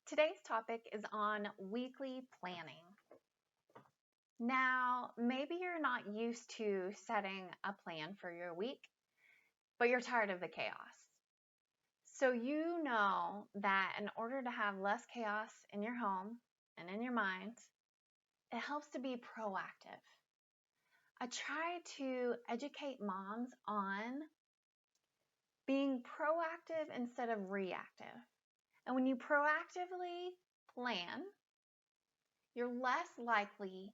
Today's topic is on weekly planning. Now, maybe you're not used to setting a plan for your week, but you're tired of the chaos. So you know that in order to have less chaos in your home and in your mind, it helps to be proactive. I try to educate moms on being proactive instead of reactive. And when you proactively plan, you're less likely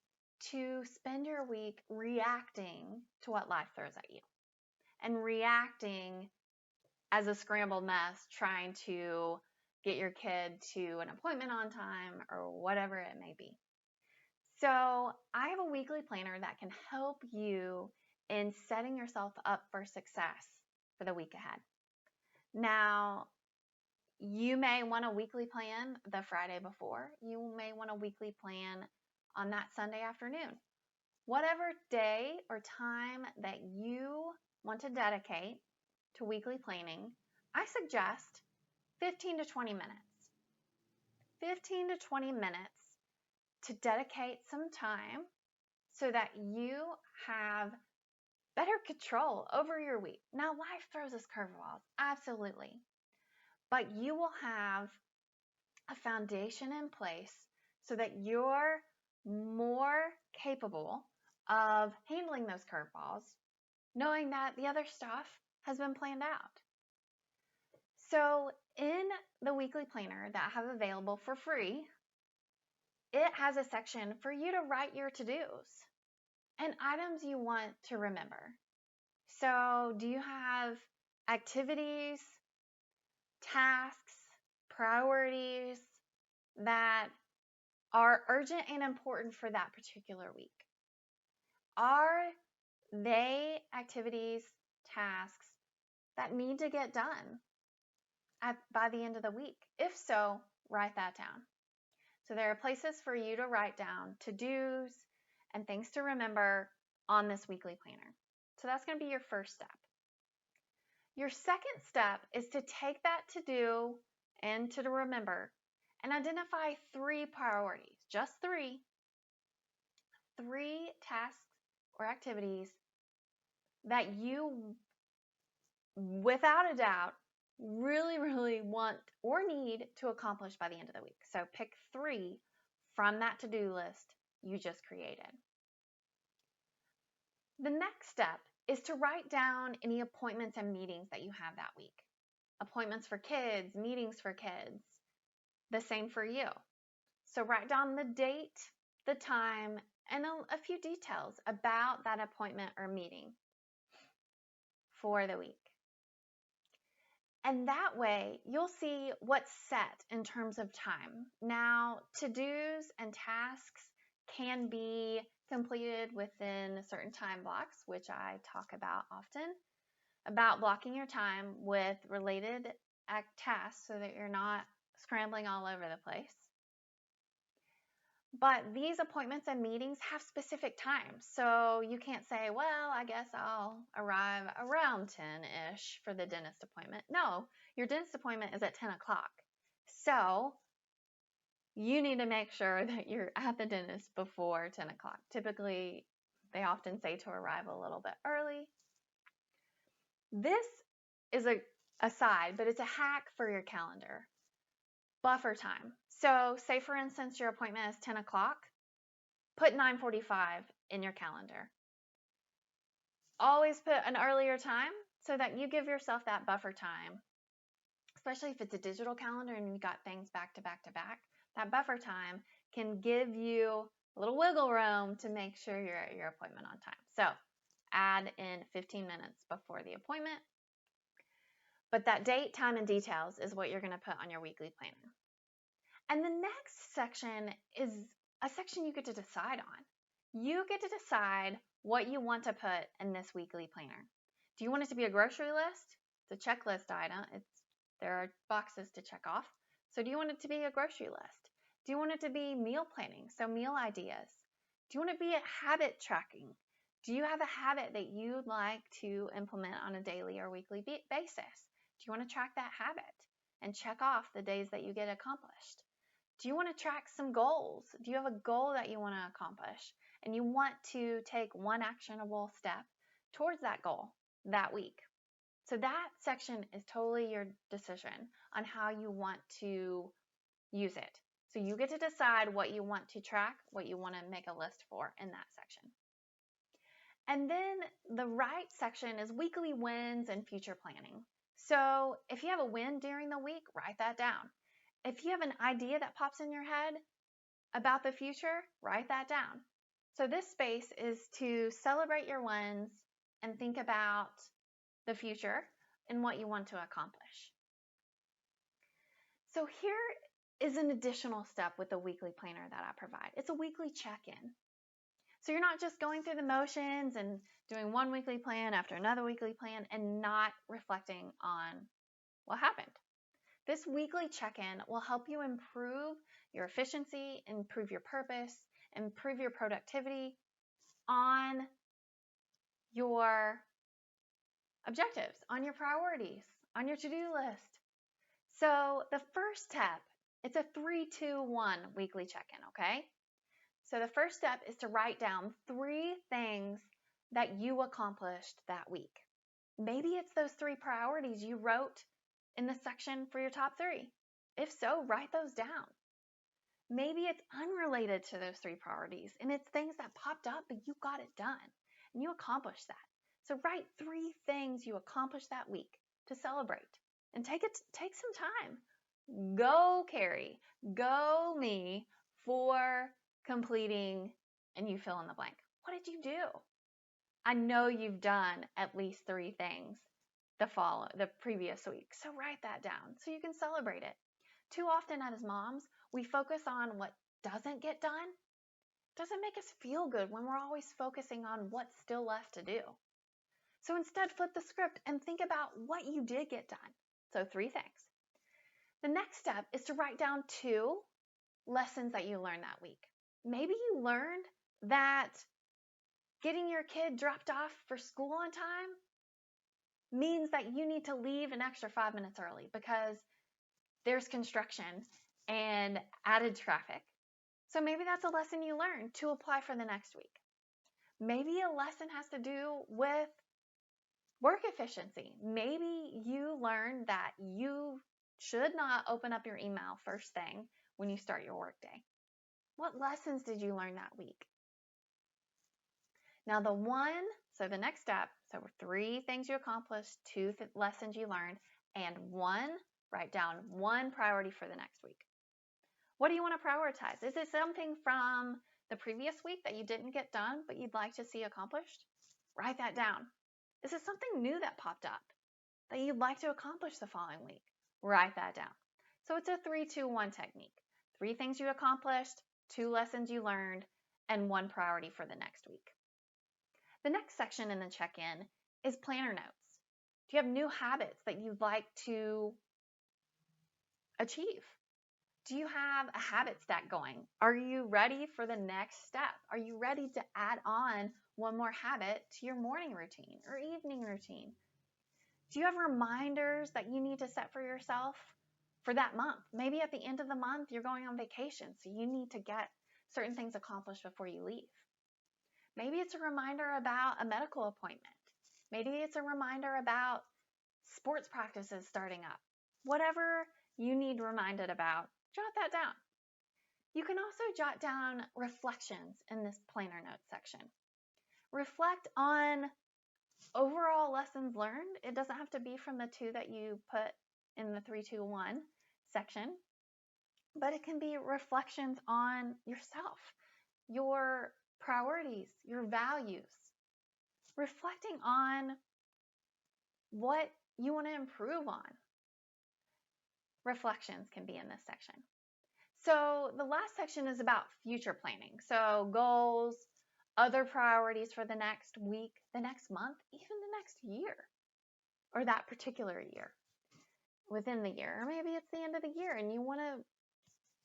to spend your week reacting to what life throws at you and reacting as a scrambled mess, trying to get your kid to an appointment on time or whatever it may be. So I have a weekly planner that can help you in setting yourself up for success for the week ahead. Now, you may want a weekly plan the Friday before. You may want a weekly plan on that Sunday afternoon. Whatever day or time that you want to dedicate to weekly planning, I suggest 15 to 20 minutes. 15 to 20 minutes to dedicate some time so that you have better control over your week. Now, life throws us curveballs, absolutely. But you will have a foundation in place so that you're more capable of handling those curveballs, knowing that the other stuff has been planned out. So in the weekly planner that I have available for free, it has a section for you to write your to-dos and items you want to remember. So do you have activities, tasks, priorities that are urgent and important for that particular week? Are they activities, tasks that need to get done by the end of the week? If so, write that down. So there are places for you to write down to-dos and things to remember on this weekly planner. So that's going to be your first step. Your second step is to take that to-do and to remember and identify 3 priorities, just 3 tasks or activities that you, without a doubt, really want or need to accomplish by the end of the week. So pick 3 from that to-do list you just created. The next step is to write down any appointments and meetings that you have that week. Appointments for kids, meetings for kids, the same for you. So write down the date, the time, and a few details about that appointment or meeting for the week. And that way, you'll see what's set in terms of time. Now, to-dos and tasks can be completed within certain time blocks, which I talk about often, about blocking your time with related tasks so that you're not scrambling all over the place. But these appointments and meetings have specific times. So you can't say, well, I guess I'll arrive around 10-ish for the dentist appointment. No, your dentist appointment is at 10 o'clock. So you need to make sure that you're at the dentist before 10 o'clock. Typically, they often say to arrive a little bit early. This is a aside, but it's a hack for your calendar. Buffer time. So say, for instance, your appointment is 10 o'clock. Put 9:45 in your calendar. Always put an earlier time so that you give yourself that buffer time, especially if it's a digital calendar and you've got things back to back to back. That buffer time can give you a little wiggle room to make sure you're at your appointment on time. So add in 15 minutes before the appointment. But that date, time, and details is what you're going to put on your weekly planner. And the next section is a section you get to decide on. You get to decide what you want to put in this weekly planner. Do you want it to be a grocery list? It's a checklist item. There are boxes to check off. So do you want it to be a grocery list? Do you want it to be meal planning? So meal ideas. Do you want it to be a habit tracking? Do you have a habit that you'd like to implement on a daily or weekly basis? Do you want to track that habit and check off the days that you get accomplished? Do you want to track some goals? Do you have a goal that you want to accomplish and you want to take one actionable step towards that goal that week? So that section is totally your decision on how you want to use it. So you get to decide what you want to track, what you want to make a list for in that section. And then the right section is weekly wins and future planning. So if you have a win during the week, write that down. If you have an idea that pops in your head about the future, write that down. So this space is to celebrate your wins and think about the future and what you want to accomplish. So here is an additional step with the weekly planner that I provide. It's a weekly check-in. So you're not just going through the motions and doing one weekly plan after another weekly plan and not reflecting on what happened. This weekly check-in will help you improve your efficiency, improve your purpose, improve your productivity on your objectives, on your priorities, on your to-do list. So the first step, it's a 3-2-1 weekly check-in, okay? So the first step is to write down 3 things that you accomplished that week. Maybe it's those 3 priorities you wrote in the section for your top 3. If so, write those down. Maybe it's unrelated to those 3 priorities and it's things that popped up, but you got it done and you accomplished that. So write 3 things you accomplished that week to celebrate and take some time. Go Kerri, go me for completing, and you fill in the blank. What did you do? I know you've done at least 3 things the previous week. So write that down so you can celebrate it. Too often as moms, we focus on what doesn't get done. It doesn't make us feel good when we're always focusing on what's still left to do. So instead, flip the script and think about what you did get done. So 3 things. The next step is to write down 2 lessons that you learned that week. Maybe you learned that getting your kid dropped off for school on time means that you need to leave an extra 5 minutes early because there's construction and added traffic. So maybe that's a lesson you learned to apply for the next week. Maybe a lesson has to do with work efficiency. Maybe you learned that you should not open up your email first thing when you start your workday. What lessons did you learn that week? Now the next step, so 3 things you accomplished, 2 lessons you learned, and write down 1 priority for the next week. What do you want to prioritize? Is it something from the previous week that you didn't get done but you'd like to see accomplished? Write that down. Is it something new that popped up that you'd like to accomplish the following week? Write that down. So it's a 3-2-1 technique. 3 things you accomplished, 2 lessons you learned, and 1 priority for the next week. The next section in the check-in is planner notes. Do you have new habits that you'd like to achieve? Do you have a habit stack going? Are you ready for the next step? Are you ready to add on 1 more habit to your morning routine or evening routine? Do you have reminders that you need to set for yourself for that month? Maybe at the end of the month, you're going on vacation, so you need to get certain things accomplished before you leave. Maybe it's a reminder about a medical appointment. Maybe it's a reminder about sports practices starting up. Whatever you need reminded about, jot that down. You can also jot down reflections in this planner notes section. Reflect on overall lessons learned. It doesn't have to be from the 2 that you put in the 3-2-1 section, but it can be reflections on yourself, your priorities, your values, reflecting on what you want to improve on. Reflections can be in this section. So the last section is about future planning. So goals, other priorities for the next week, the next month, even the next year, or that particular year, within the year. Or maybe it's the end of the year and you want to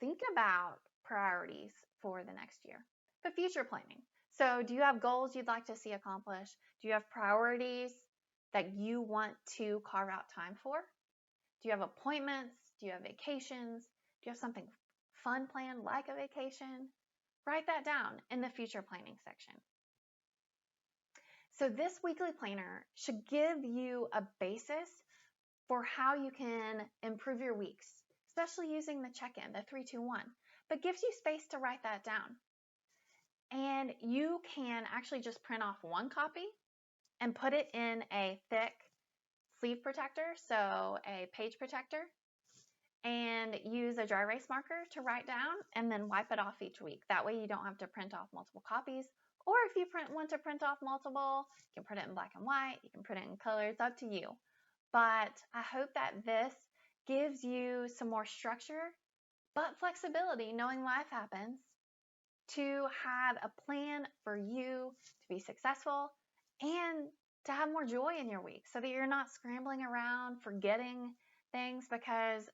think about priorities for the next year. But future planning. So do you have goals you'd like to see accomplished? Do you have priorities that you want to carve out time for? Do you have appointments? Do you have vacations? Do you have something fun plan like a vacation, write that down in the future planning section. So this weekly planner should give you a basis for how you can improve your weeks, especially using the check-in, the 3-2-1, but gives you space to write that down. And you can actually just print off one copy and put it in a thick sleeve protector, so a page protector, and use a dry erase marker to write down and then wipe it off each week. That way you don't have to print off multiple copies. Or if you want to print off multiple, you can print it in black and white, you can print it in color, it's up to you. But I hope that this gives you some more structure, but flexibility, knowing life happens, to have a plan for you to be successful and to have more joy in your week so that you're not scrambling around, forgetting things, because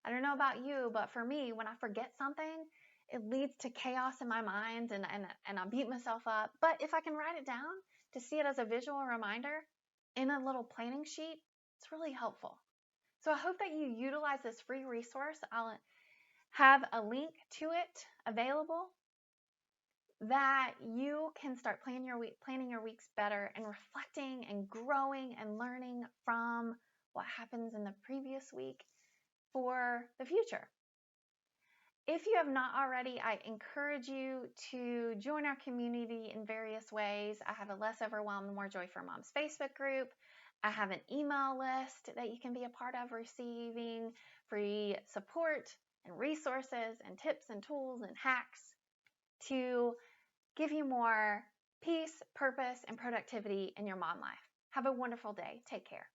I don't know about you, but for me, when I forget something, it leads to chaos in my mind and I beat myself up. But if I can write it down to see it as a visual reminder in a little planning sheet, it's really helpful. So I hope that you utilize this free resource. I'll have a link to it available that you can start planning your weeks better and reflecting and growing and learning from what happens in the previous week for the future. If you have not already, I encourage you to join our community in various ways. I have a Less Overwhelmed, More Joy for Moms Facebook group. I have an email list that you can be a part of, receiving free support and resources and tips and tools and hacks to give you more peace, purpose, and productivity in your mom life. Have a wonderful day. Take care.